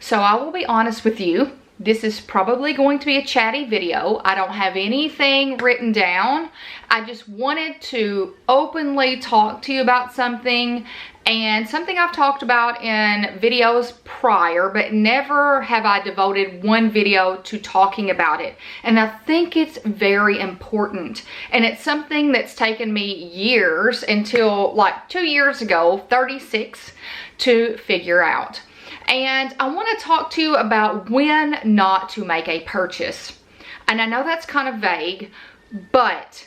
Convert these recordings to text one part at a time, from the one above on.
So I will be honest with you. This is probably going to be a chatty video. I don't have anything written down. I just wanted to openly talk to you about something, and something I've talked about in videos prior, but never have I devoted one video to talking about it. And I think it's very important. And it's something that's taken me years, until like 2 years ago, 36, to figure out. And I want to talk to you about when not to make a purchase. And I know that's kind of vague, but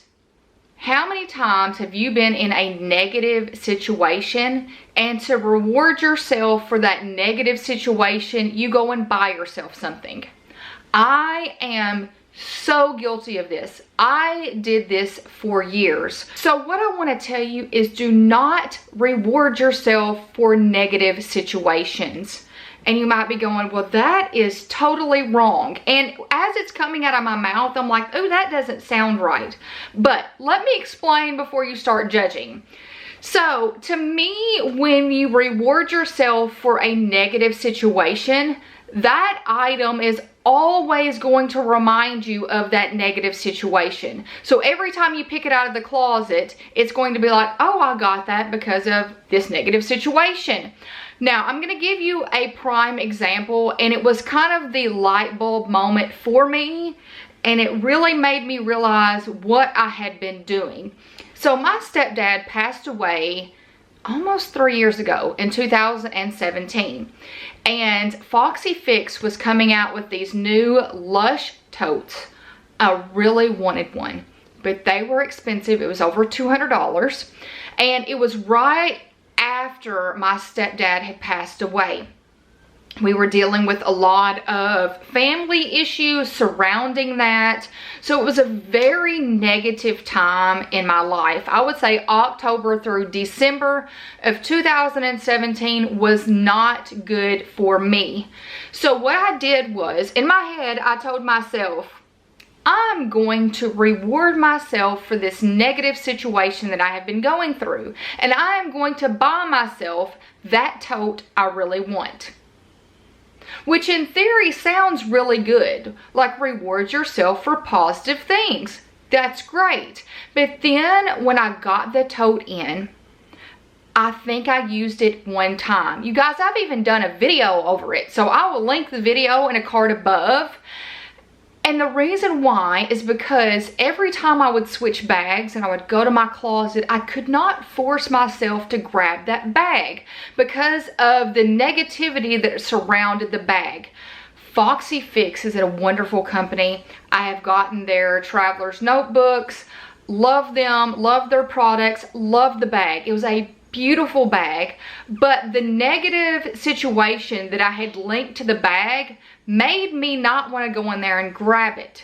how many times have you been in a negative situation, and to reward yourself for that negative situation, you go and buy yourself something? I am so guilty of this. I did this for years. So what I want to tell you is, do not reward yourself for negative situations. And you might be going, well, that is totally wrong. And as it's coming out of my mouth, I'm like, oh, that doesn't sound right. But let me explain before you start judging. So to me, when you reward yourself for a negative situation, that item is always going to remind you of that negative situation. So every time you pick it out of the closet, it's going to be like, oh, I got that because of this negative situation. Now, I'm going to give you a prime example, and it was kind of the light bulb moment for me, and it really made me realize what I had been doing. So my stepdad passed away almost 3 years ago in 2017, and Foxy Fix was coming out with these new Lush totes. I really wanted one, but they were expensive. It was over $200, and it was right after my stepdad had passed away. We were dealing with a lot of family issues surrounding that. So it was a very negative time in my life. I would say October through December of 2017 was not good for me. So what I did was, in my head, I told myself, I'm going to reward myself for this negative situation that I have been going through. And I am going to buy myself that tote I really want. Which in theory sounds really good. Like, reward yourself for positive things. That's great. But then when I got the tote in, I think I used it one time. You guys, I've even done a video over it. So I will link the video in a card above. And the reason why is because every time I would switch bags and I would go to my closet, I could not force myself to grab that bag because of the negativity that surrounded the bag. Foxy Fix is a wonderful company. I have gotten their traveler's notebooks, love them, love their products, love the bag. It was a beautiful bag, but the negative situation that I had linked to the bag made me not want to go in there and grab it.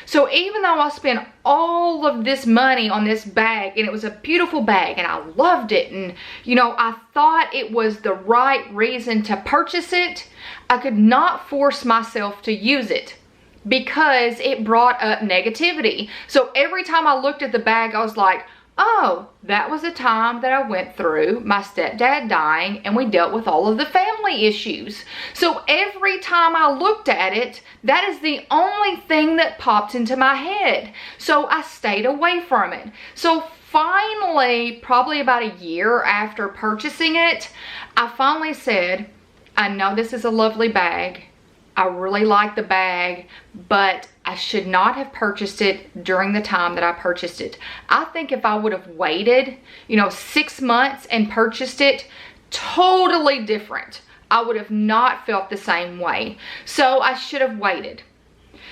So even though I spent all of this money on this bag, and it was a beautiful bag and I loved it, and you know, I thought it was the right reason to purchase it, I could not force myself to use it because it brought up negativity. So every time I looked at the bag, I was like, oh, that was a time that I went through my stepdad dying, and we dealt with all of the family issues. So every time I looked at it, that is the only thing that popped into my head. So I stayed away from it. So finally, probably about a year after purchasing it, I finally said, I know this is a lovely bag. I really like the bag, but I should not have purchased it during the time that I purchased it. I think if I would have waited, 6 months and purchased it, totally different. I would have not felt the same way. So I should have waited.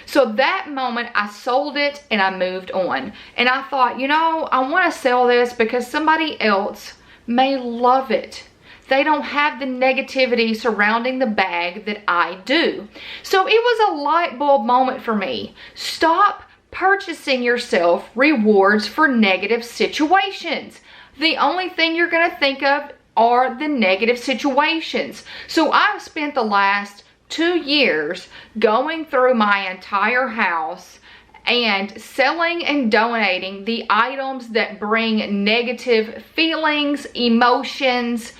So that moment I sold it and I moved on. And I thought, I want to sell this because somebody else may love it. They don't have the negativity surrounding the bag that I do. So it was a light bulb moment for me. Stop purchasing yourself rewards for negative situations. The only thing you're going to think of are the negative situations. So I've spent the last 2 years going through my entire house and selling and donating the items that bring negative feelings, emotions,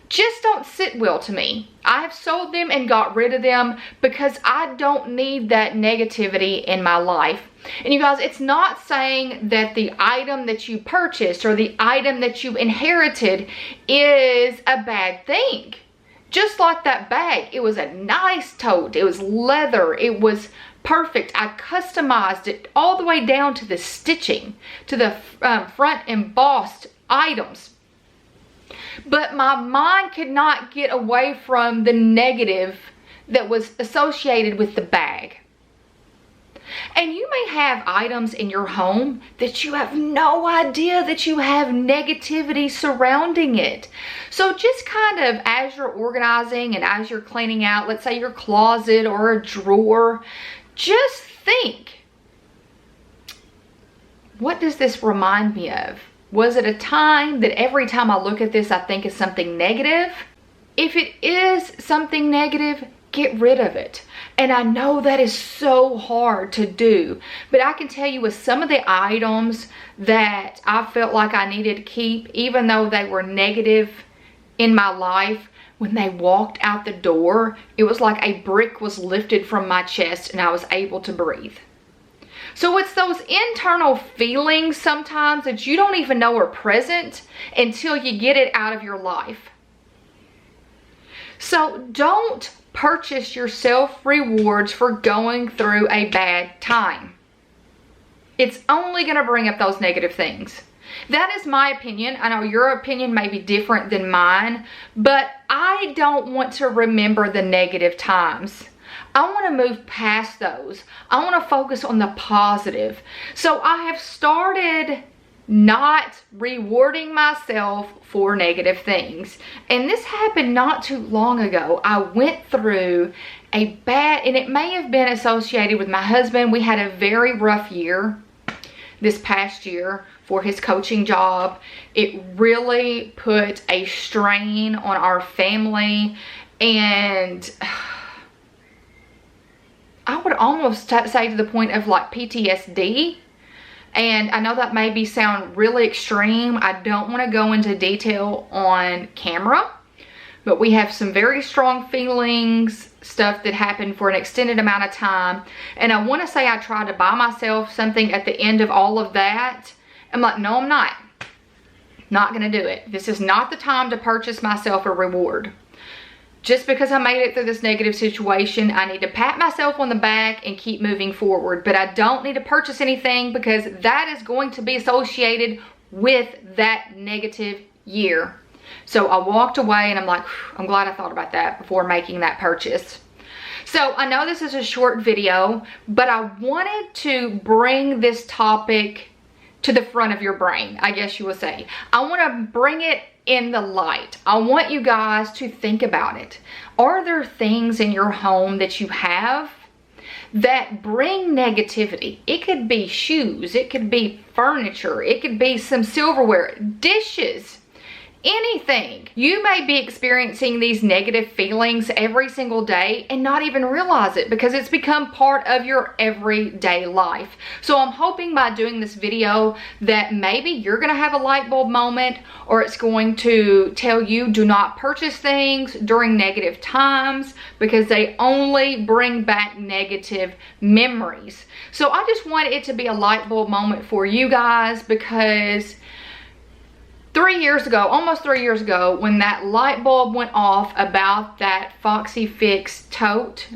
just don't sit well to me. I have sold them and got rid of them because I don't need that negativity in my life. And you guys, it's not saying that the item that you purchased or the item that you inherited is a bad thing. Just like that bag, it was a nice tote, it was leather, it was perfect. I customized it all the way down to the stitching, to the front embossed items. But my mind could not get away from the negative that was associated with the bag. And you may have items in your home that you have no idea that you have negativity surrounding it. So just kind of as you're organizing and as you're cleaning out, let's say your closet or a drawer, just think, what does this remind me of? Was it a time that every time I look at this, I think is something negative? If it is something negative, get rid of it. And I know that is so hard to do, but I can tell you with some of the items that I felt like I needed to keep, even though they were negative in my life, when they walked out the door, it was like a brick was lifted from my chest and I was able to breathe. So it's those internal feelings sometimes that you don't even know are present until you get it out of your life. So don't purchase yourself rewards for going through a bad time. It's only going to bring up those negative things. That is my opinion. I know your opinion may be different than mine, but I don't want to remember the negative times. I want to move past those. I want to focus on the positive. So I have started not rewarding myself for negative things. And this happened not too long ago. I went through a bad, and it may have been associated with my husband. We had a very rough year this past year for his coaching job. It really put a strain on our family, and I would almost say to the point of like PTSD. And I know that maybe sound really extreme. I don't want to go into detail on camera, but we have some very strong feelings, stuff that happened for an extended amount of time. And I want to say I tried to buy myself something at the end of all of that. I'm like, no, I'm not. Not going to do it. This is not the time to purchase myself a reward. Just because I made it through this negative situation, I need to pat myself on the back and keep moving forward. But I don't need to purchase anything because that is going to be associated with that negative year. So I walked away and I'm like, I'm glad I thought about that before making that purchase. So I know this is a short video, but I wanted to bring this topic to the front of your brain, I guess you would say. I want to bring it in the light. I want you guys to think about it. Are there things in your home that you have that bring negativity? It could be shoes, it could be furniture, it could be some silverware, dishes, anything. You may be experiencing these negative feelings every single day and not even realize it because it's become part of your everyday life. So I'm hoping by doing this video that maybe you're going to have a light bulb moment, or it's going to tell you do not purchase things during negative times because they only bring back negative memories. So I just want it to be a light bulb moment for you guys because 3 years ago, almost 3 years ago, when that light bulb went off about that Foxy Fix tote,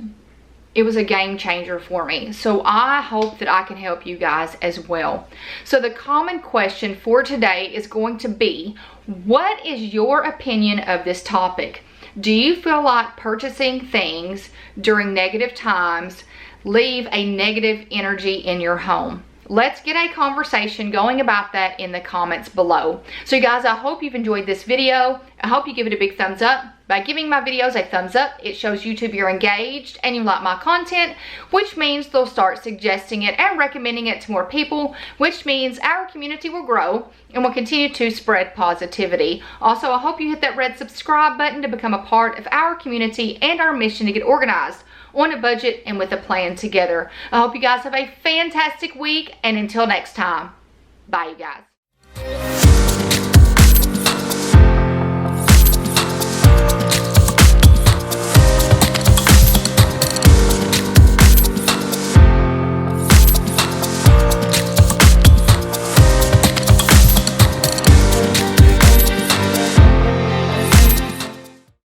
it was a game changer for me. So I hope that I can help you guys as well. So the common question for today is going to be, what is your opinion of this topic? Do you feel like purchasing things during negative times leave a negative energy in your home? Let's get a conversation going about that in the comments below. So you guys, I hope you've enjoyed this video. I hope you give it a big thumbs up. By giving my videos a thumbs up, it shows YouTube you're engaged and you like my content, which means they'll start suggesting it and recommending it to more people, which means our community will grow and will continue to spread positivity. Also, I hope you hit that red subscribe button to become a part of our community and our mission to get organized on a budget and with a plan together. I hope you guys have a fantastic week, and until next time, bye you guys.